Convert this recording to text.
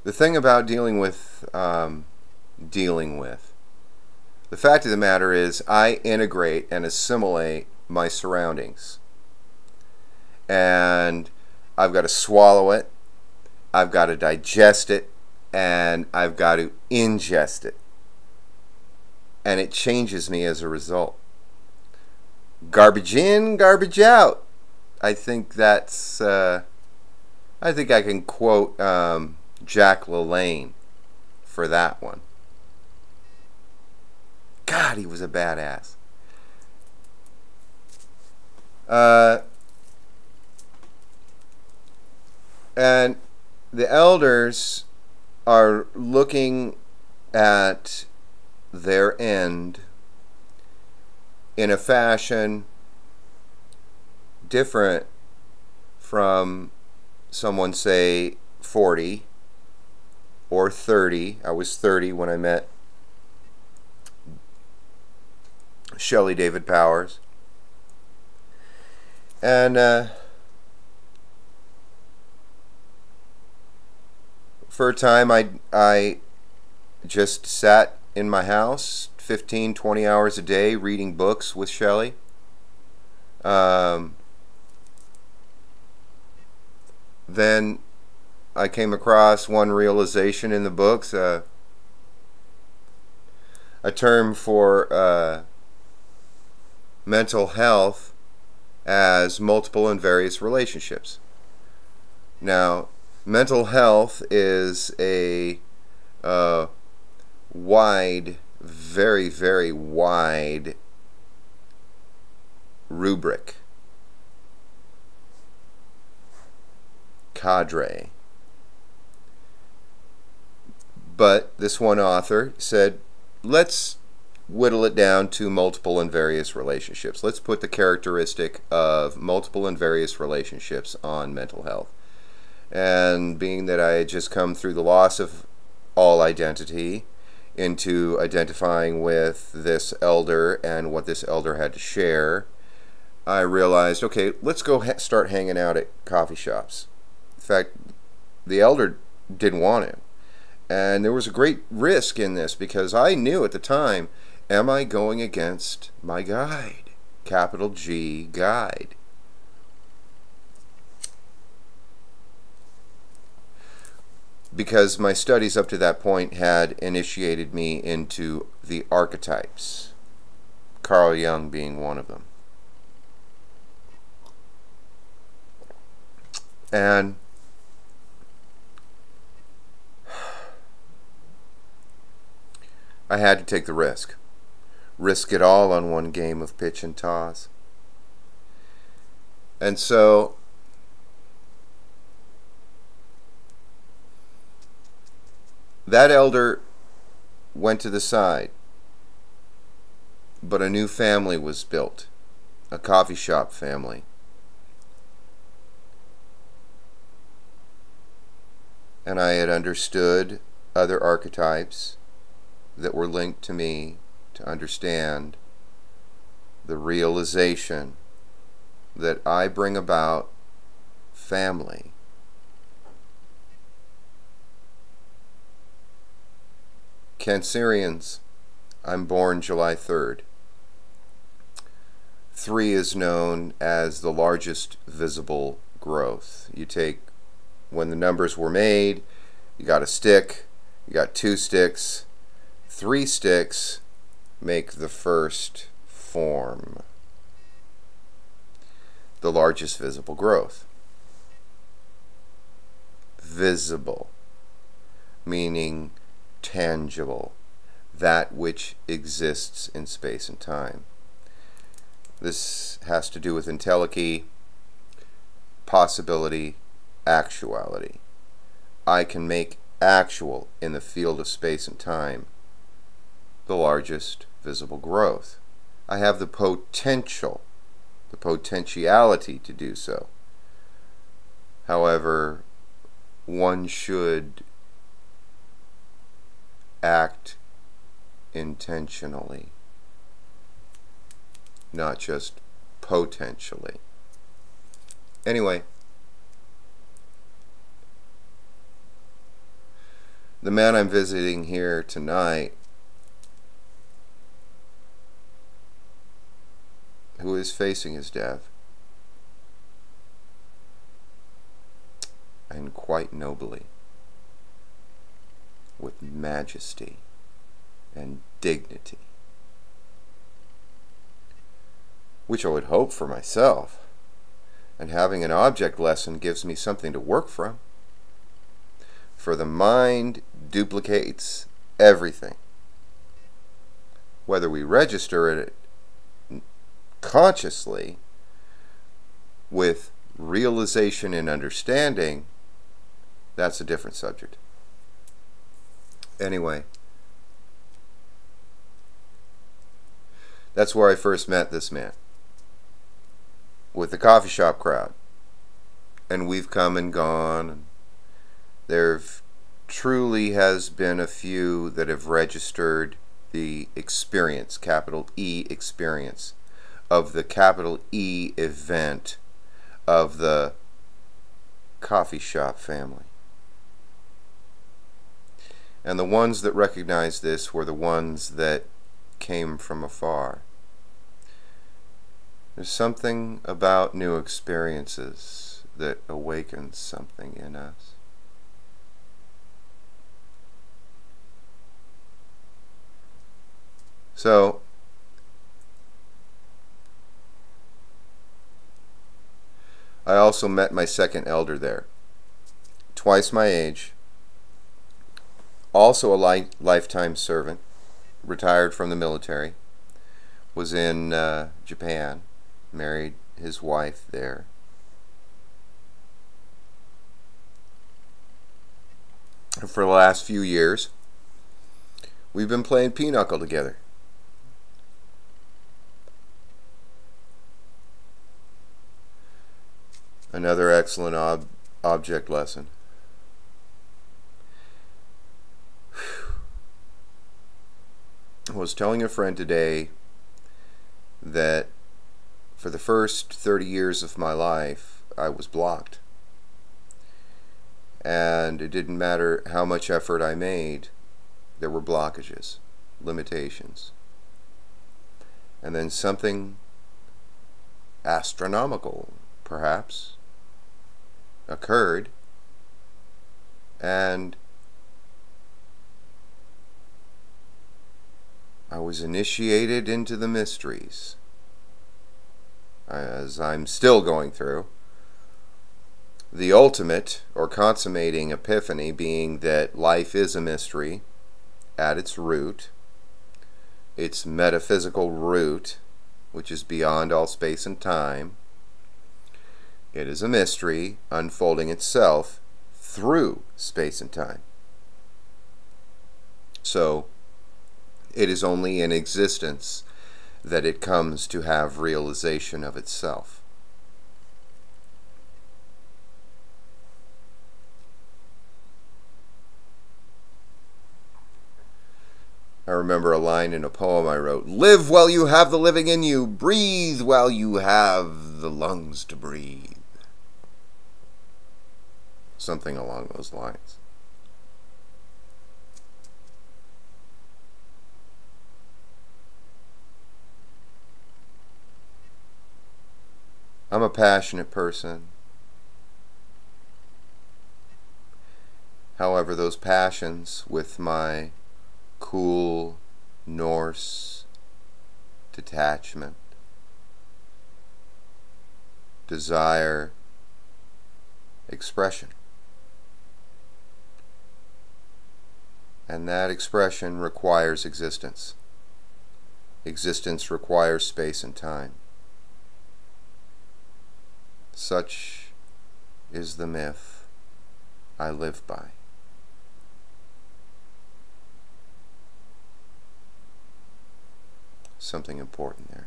The thing about the fact of the matter is I integrate and assimilate my surroundings. And I've got to swallow it, I've got to digest it, and I've got to ingest it. And it changes me as a result. Garbage in, garbage out. I think that's, I think I can quote Jack LaLanne for that one. God, he was a badass. And the elders are looking at their end in a fashion different from someone, say, 40 or 30. I was 30 when I met Shelley David Powers. And for a time I just sat in my house 15-20 hours a day reading books with Shelley. Then I came across one realization in the books, a term for mental health as multiple and various relationships. Now, mental health is a wide, very, very wide rubric, cadre. But this one author said, let's whittle it down to multiple and various relationships. Let's put the characteristic of multiple and various relationships on mental health. And being that I had just come through the loss of all identity into identifying with this elder and what this elder had to share, I realized, okay, let's go start hanging out at coffee shops. In fact, the elder didn't want to. And there was a great risk in this because I knew at the time, am I going against my guide? Capital G, guide. Because my studies up to that point had initiated me into the archetypes, Carl Jung being one of them. And I had to take the risk. Risk it all on one game of pitch and toss. And so that elder went to the side, but a new family was built, a coffee shop family. And I had understood other archetypes that were linked to me to understand the realization that I bring about family. Cancerians, I'm born July 3rd. 3 is known as the largest visible growth. You take, when the numbers were made, you got a stick, you got 2 sticks, 3 sticks make the first form. The largest visible growth. Visible, meaning tangible, that which exists in space and time. This has to do with entelechy, possibility, actuality. I can make actual in the field of space and time the largest visible growth. I have the potential, the potentiality to do so. However, one should act intentionally, not just potentially. Anyway, the man I'm visiting here tonight, who is facing his death, and quite nobly, with majesty and dignity, which I would hope for myself, and having an object lesson gives me something to work from. For the mind duplicates everything. Whether we register it consciously with realization and understanding, that's a different subject. Anyway, that's where I first met this man, with the coffee shop crowd. And we've come and gone, and there truly has been a few that have registered the experience, capital E experience, of the capital E event of the coffee shop family. And the ones that recognized this were the ones that came from afar. There's something about new experiences that awakens something in us. So, I also met my second elder there, twice my age, also a lifetime servant, retired from the military, was in Japan, married his wife there. For the last few years, we've been playing pinochle together. Another excellent object lesson. I was telling a friend today that for the first 30 years of my life, I was blocked. And it didn't matter how much effort I made, there were blockages, limitations. And then something astronomical, perhaps, occurred, and I was initiated into the mysteries, as I'm still going through. The ultimate or consummating epiphany being that life is a mystery at its root, its metaphysical root, which is beyond all space and time. It is a mystery unfolding itself through space and time. So, it is only in existence that it comes to have realization of itself. I remember a line in a poem I wrote, "Live while you have the living in you, breathe while you have the lungs to breathe." Something along those lines. I'm a passionate person. However, those passions with my cool Norse detachment, desire, expression. And that expression requires existence. Existence requires space and time. Such is the myth I live by. Something important there.